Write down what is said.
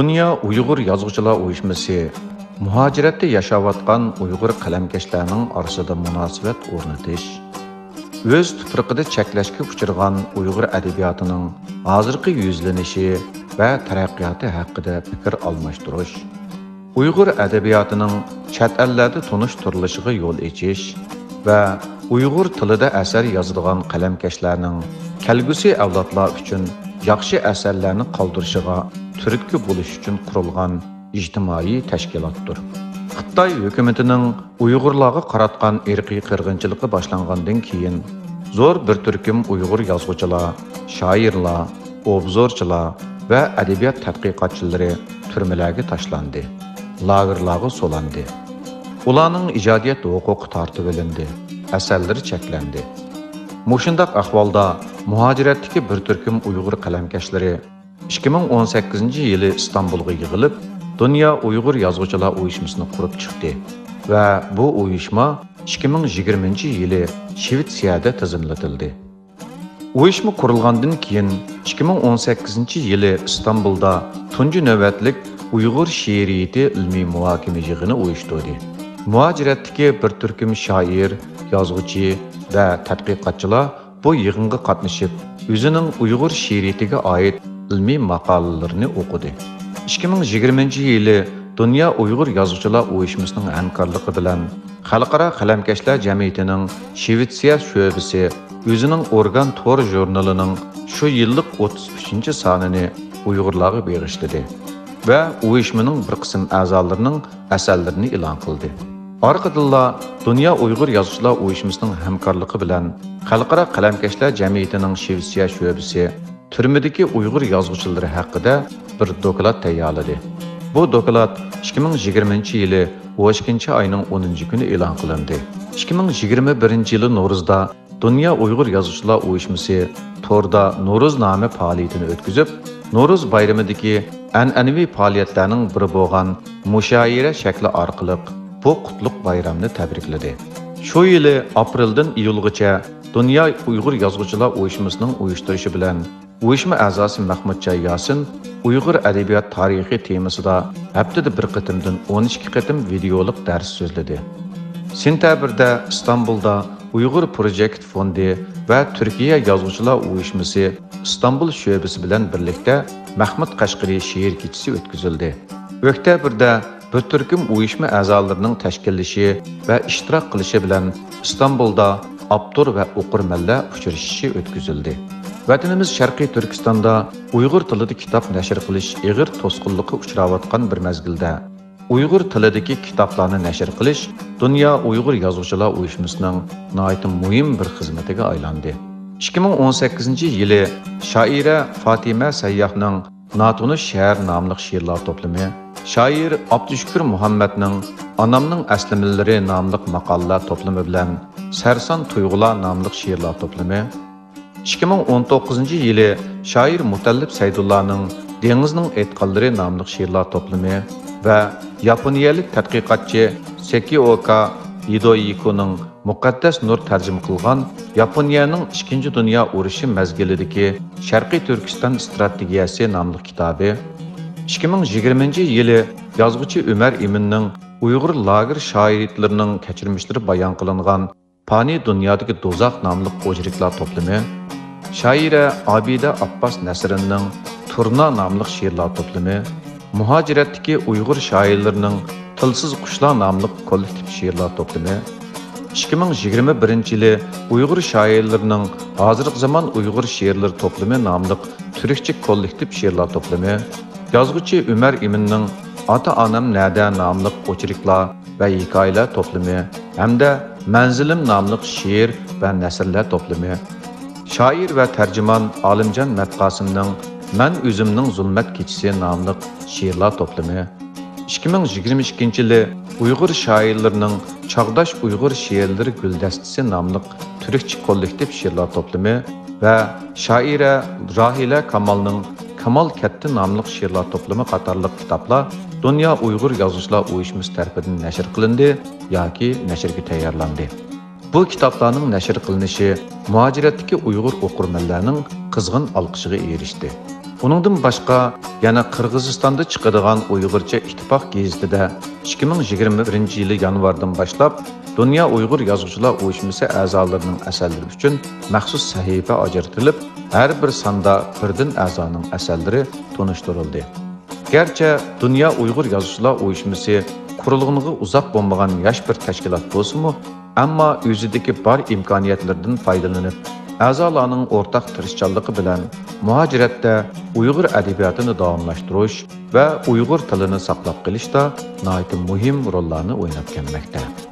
Dünya Uyghur Yazıcılar Uyuşması muhaciratda yaşayotgan Uyghur qalamkashlarning orasida munosabat o'rnatish, o'z tuprog'ida cheklashga uchragan Uyghur adabiyotining hozirgi yuzlanishi va taraqqiyoti haqida fikr almashtirish, Uyghur adabiyotining chet ellarda tunishtirilishiga yo'l ochish va Uyghur tilida asar yozadigan qalamkashlarning kelgusi avlodlar uchun yaxshi asarlarni qoldirishiga turtki bo'lish uchun qurilgan ijtimoiy tashkilotdir. Xitoy hukumatining Uyg'urlarga qaratgan irqiy qirg'inchiligi boshlangandan keyin zo'r bir turkum Uyg'ur yozuvchilar, shoirlar, obzorchilar va adabiyot tadqiqotchilari turmalarga tashlandi, lagerlarga solandi. Ularning ijodiyat huquqi tortib olindi, asarlari cheklandi. Mushundaq ahvolda muhojiratdagi bir turkum Uyg'ur qalamkashlari 2018-yili İstanbulga yig'ilib, Dünya Uyghur Yazıcılar Uyuşmasini qurib chiqdi va bu uyushma 2020-yili Shvetsiyada tizimlatildi. Uyushma qurilgandan keyin 2018-yili İstanbulda tunji navbatlik Uyg'ur she'riyati ilmiy muhokama yig'ini uyushtirdi. Muhojiratdagi bir turkum shoir, yozuvchi va tadqiqotchilar bu yig'inga qatnashib, o'zining Uyg'ur she'riyatiga oid ilmiy maqolalarini o'qidi. 2020-yili Dünya Uyghur Yazıcılar Uyuşmasının hamkorligi bilan Xalqaro qalamkashlar jamiyatining Shvetsiya sho'basi o'zining organ tor jurnalining shu yillik 33-sonini Uyg'urlarga bag'ishladi va uyushmaning bir qism a'zolarining asarlarini e'lon qildi. Orqadilla Dünya Uyghur Yazıcılar Uyuşmasının hamkorligi bilan Xalqaro qalamkashlar jamiyatining Shvetsiya sho'basi turmadagi Uyg'ur yozuvchilari haqida bir doklad tayyorladi. Bu doklad 2020-yili 12-oyning 10-kuni e'lon qilindi. 2021-yili Novruzda Dünya Uyghur Yazıcılar Uyuşması torda Novruz nomi faoliyatini o'tkazib, Novruz bayramidagi an'anaviy faoliyatlarning biri bo'lgan mushoira shakli orqali bu qutlug' bayramni tabrikladi. Shu yili apreldan iyulgacha Dünya Uyghur Yazıcılar Uyuşmasının uyushtirishi bilan uyushma a'zosi Mahmudjon Yosin Uyg'ur adabiyot tarixi temasida haftada bir qatimdan 12 qatim videolik dars so'zladi. Sentabrda İstanbulda Uyg'ur Project Fondi va Turkiya Yozuvchilar Uyushmasi İstanbul sho'basi bilan birlikda Mahmud Qashqari she'r kechasi o'tkazildi. Oktabrda bir turkum uyushma a'zolarining tashkillashi va ishtirok qilishi bilan İstanbulda abdur va o'qirmanlar uchrashishi o'tkazildi. Vatanimiz Sharqiy Turkistonda Uyg'ur tilida kitob nashr qilish ig'ir to'sqinlikka uchrayotgan bir mezgilda Uyg'ur tilidagi kitoblarni nashr qilish Dünya Uyg'ur Yazuvchilar Uyushmasining nihoyat muhim bir xizmatiga aylandi. 2018-yili shoira Fatima Sayyohning Natunish shahar nomli she'rlar to'plami, shoir Abdushukur Muhammadning Onamning aslimillari nomli maqolalar to'plami bilan Sarson tuyg'ular nomli she'rlar to'plami, 2019-yili shoir Mutallib Saydullahning Dengizning aytqanlari nomli she'rlar to'plami va yaponiyalik tadqiqotchi Sekioka Hidoyikoning Muqaddas Nur tarjima qilgan Yaponiyaning 2-dunyo urushi mezgilidagi Sharqiy Turkiston strategiyasi nomli kitobi, 2020-yili yozuvchi Umar Iminning Uyg'ur lager shoirliklarining kechirmishlari bayon qilingan Fani dunyodagi do'zax nomli o'jriklar to'plami, shoira Abida Abbas Nasrinning Turna nomli she'rlar to'plami, muhojiratdagi Uyg'ur shoirlarining Tilsiz qushlar nomli kollektiv she'rlar to'plami, 2021-yili Uyg'ur shoirlarining Hozirgi zamon Uyg'ur she'rlari to'plami nomli turkcha kollektiv she'rlar to'plami, yozuvchi Umar Iminning Ota-onam nada nomli o'chiriklar va hikoyalar to'plami hamda Manzilim nomli she'r va nasrlar to'plami, shoir va tarjimon Olimjon Matqosimning Man o'zimning zulmat kechasi nomli she'rlar to'plami, 2022-yili Uyg'ur shoirlarining Chog'dosh Uyg'ur she'rlari guldastasi nomli turkcha kollektiv she'rlar to'plami va shoira Rohila Kamolning Kamal Katta nomli she'rlar to'plami qatorliq kitoblar Dünya Uyghur Yazıcılar Uyushmasi tarafidan nashr qilindi yoki nashrga tayyorlandi. Bu kitoblarning nashr qilinishi muhojiratdagi Uyg'ur o'qirmanlarning qizg'in olqishiga erishdi. Uningdan boshqa yana Qirg'izistonda chiqadigan Uyg'urcha ittifoq gazetida 2021 yili yanvardan boshlab Dünya Uyghur Yazıcılar Uyuşması a'zolarining asarlari uchun maxsus sahifa ajratilib, har bir sonda birdan a'zoning asarlari tonishtirildi. Gerçi Dünya Uyghur Yazıcılar Uyuşması qurilganiga uzoq bo'lmagan yosh bir tashkilot bo'lsa-mu, ammo o'zidagi bor imkoniyatlardan foydalanib, a'zolarning o'rtaq tirishchanligi bilan muhojiratda Uyg'ur adabiyotini davomlashtirish va Uyg'ur tilini saqlab qolishda nihoyat muhim rollarni o'ynab kelmoqda.